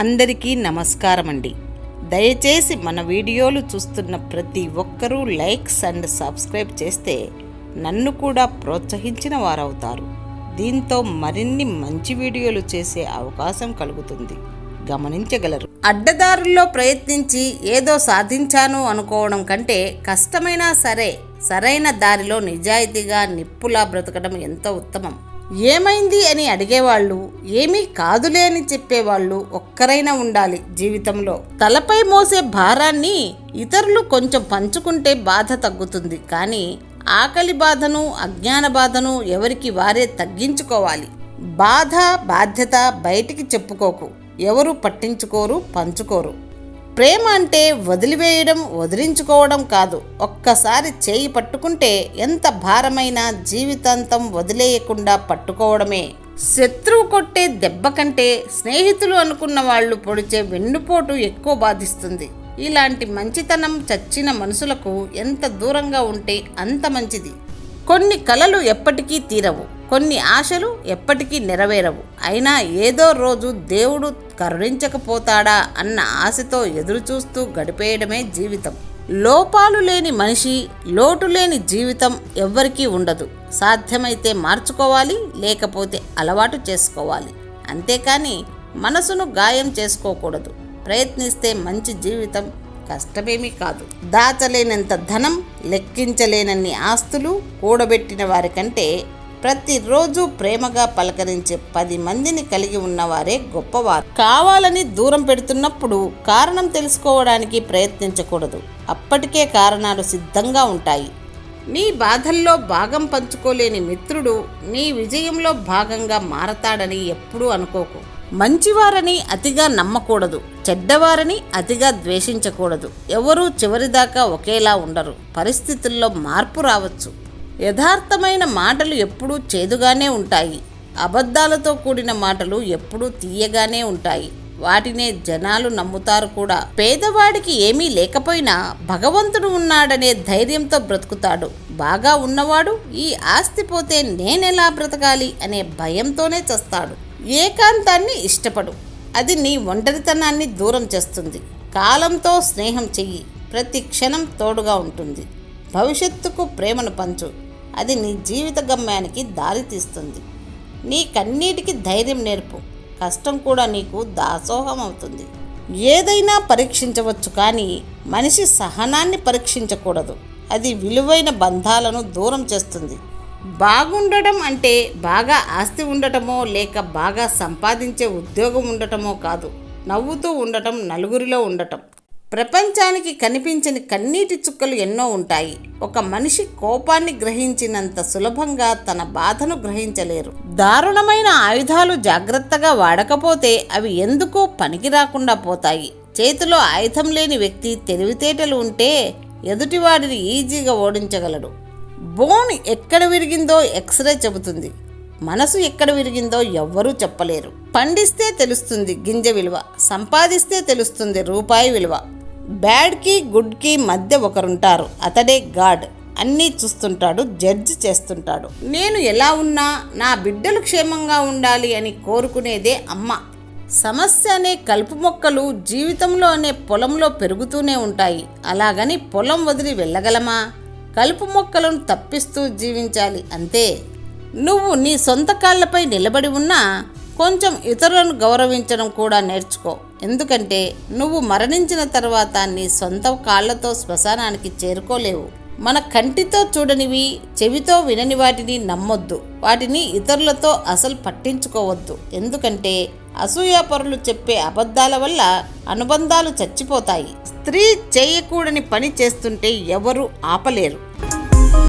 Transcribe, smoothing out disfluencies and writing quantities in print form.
అందరికీ నమస్కారం అండి. దయచేసి మన వీడియోలు చూస్తున్న ప్రతి ఒక్కరూ లైక్స్ అండ్ సబ్స్క్రైబ్ చేస్తే నన్ను కూడా ప్రోత్సహించిన వారవుతారు. దీంతో మరిన్ని మంచి వీడియోలు చేసే అవకాశం కలుగుతుంది, గమనించగలరు. అడ్డదారుల్లో ప్రయత్నించి ఏదో సాధించాను అనుకోవడం కంటే కష్టమైనా సరే సరైన దారిలో నిజాయితీగా నిప్పులా బ్రతకడం ఎంతో ఉత్తమం. ఏమైంది అని అడిగేవాళ్ళు, ఏమీ కాదులే అని చెప్పేవాళ్ళు ఒక్కరైనా ఉండాలి జీవితంలో. తలపై మోసే భారాన్ని ఇతరులు కొంచెం పంచుకుంటే బాధ తగ్గుతుంది, కానీ ఆకలి బాధను అజ్ఞాన బాధను ఎవరికి వారే తగ్గించుకోవాలి. బాధ బాధ్యత బయటికి చెప్పుకోకు, ఎవరు పట్టించుకోరు పంచుకోరు. ప్రేమ అంటే వదిలివేయడం వదిలించుకోవడం కాదు. ఒక్కసారి చేయి పట్టుకుంటే ఎంత భారమైనా జీవితాంతం వదిలేయకుండా పట్టుకోవడమే. శత్రువు కొట్టే దెబ్బ కంటే స్నేహితులు అనుకున్న వాళ్ళు పొడిచే వెన్నుపోటు ఎక్కువ బాధిస్తుంది. ఇలాంటి మంచితనం చచ్చిన మనుషులకు ఎంత దూరంగా ఉంటే అంత మంచిది. కొన్ని కలలు ఎప్పటికీ తీరవు, కొన్ని ఆశలు ఎప్పటికీ నెరవేరవు. అయినా ఏదో రోజు దేవుడు కరుణించకపోతాడా అన్న ఆశతో ఎదురుచూస్తూ గడిపేయడమే జీవితం. లోపాలు లేని మనిషి, లోటు లేని జీవితం ఎవ్వరికీ ఉండదు. సాధ్యమైతే మార్చుకోవాలి, లేకపోతే అలవాటు చేసుకోవాలి. అంతేకాని మనసును గాయం చేసుకోకూడదు. ప్రయత్నిస్తే మంచి జీవితం కష్టమేమీ కాదు. దాచలేనంత ధనం, లెక్కించలేనన్ని ఆస్తులు కూడబెట్టిన వారికంటే ప్రతిరోజు ప్రేమగా పలకరించే 10 మందిని కలిగి ఉన్నవారే గొప్పవారు. కావాలని దూరం పెడుతున్నప్పుడు కారణం తెలుసుకోవడానికి ప్రయత్నించకూడదు. అప్పటికే కారణాలు సిద్ధంగా ఉంటాయి. నీ బాధల్లో భాగం పంచుకోలేని మిత్రుడు నీ విజయంలో భాగంగా మారతాడని ఎప్పుడూ అనుకోకు. మంచివారని అతిగా నమ్మకూడదు, చెడ్డవారని అతిగా ద్వేషించకూడదు. ఎవరూ చివరిదాకా ఒకేలా ఉండరు. పరిస్థితుల్లో మార్పు రావచ్చు. యథార్థమైన మాటలు ఎప్పుడూ చేదుగానే ఉంటాయి. అబద్ధాలతో కూడిన మాటలు ఎప్పుడూ తీయగానే ఉంటాయి. వాటినే జనాలు నమ్ముతారు కూడా. పేదవాడికి ఏమీ లేకపోయినా భగవంతుడు ఉన్నాడనే ధైర్యంతో బ్రతుకుతాడు. బాగా ఉన్నవాడు ఈ ఆస్తి పోతే నేనెలా బ్రతకాలి అనే భయంతోనే చస్తాడు. ఏకాంతాన్ని ఇష్టపడు, అది నీ ఒంటరితనాన్ని దూరం చేస్తుంది. కాలంతో స్నేహం చెయ్యి, ప్రతి క్షణం తోడుగా ఉంటుంది. భవిష్యత్తుకు ప్రేమను పంచు, అది నీ జీవిత గమ్యానికి దారి తీస్తుంది. నీ కన్నీటికి ధైర్యం నేర్పు, కష్టం కూడా నీకు దాసోహం అవుతుంది. ఏదైనా పరీక్షించవచ్చు, కానీ మనిషి సహనాన్ని పరీక్షించకూడదు. అది విలువైన బంధాలను దూరం చేస్తుంది. బాగుండటం అంటే బాగా ఆస్తి ఉండటమో లేక బాగా సంపాదించే ఉద్యోగం ఉండటమో కాదు. నవ్వుతూ ఉండటం, నలుగురిలో ఉండటం. ప్రపంచానికి కనిపించని కన్నీటి చుక్కలు ఎన్నో ఉంటాయి. ఒక మనిషి కోపాన్ని గ్రహించినంత సులభంగా తన బాధను గ్రహించలేరు. దారుణమైన ఆయుధాలు జాగ్రత్తగా వాడకపోతే అవి ఎందుకో పనికి రాకుండా పోతాయి. చేతిలో ఆయుధం లేని వ్యక్తి తెలివితేటలు ఉంటే ఎదుటివాడిని ఈజీగా ఓడించగలడు. బోన్ ఎక్కడ విరిగిందో ఎక్స్రే చెబుతుంది, మనసు ఎక్కడ విరిగిందో ఎవ్వరూ చెప్పలేరు. పండిస్తే తెలుస్తుంది గింజ విలువ, సంపాదిస్తే తెలుస్తుంది రూపాయి విలువ. బ్యాడ్కి గుడ్కి మధ్య ఒకరుంటారు, అతడే గాడ్. అన్నీ చూస్తుంటాడు, జడ్జి చేస్తుంటాడు. నేను ఎలా ఉన్నా నా బిడ్డలు క్షేమంగా ఉండాలి అని కోరుకునేదే అమ్మ. సమస్య అనే కలుపు మొక్కలు జీవితంలో అనే పొలంలో పెరుగుతూనే ఉంటాయి. అలాగని పొలం వదిలి వెళ్ళగలమా? కలుపు మొక్కలను తప్పిస్తూ జీవించాలి అంతే. నువ్వు నీ సొంత కాళ్ళపై నిలబడి ఉన్నా కొంచెం ఇతరులను గౌరవించడం కూడా నేర్చుకో. ఎందుకంటే నువ్వు మరణించిన తర్వాత నీ సొంత కాళ్లతో శ్మశానానికి చేరుకోలేవు. మన కంటితో చూడనివి, చెవితో వినని వాటిని నమ్మొద్దు. వాటిని ఇతరులతో అసలు పట్టించుకోవద్దు. ఎందుకంటే అసూయాపరులు చెప్పే అబద్ధాల వల్ల అనుబంధాలు చచ్చిపోతాయి. స్త్రీ చేయకూడని పని చేస్తుంటే ఎవరు ఆపలేరు.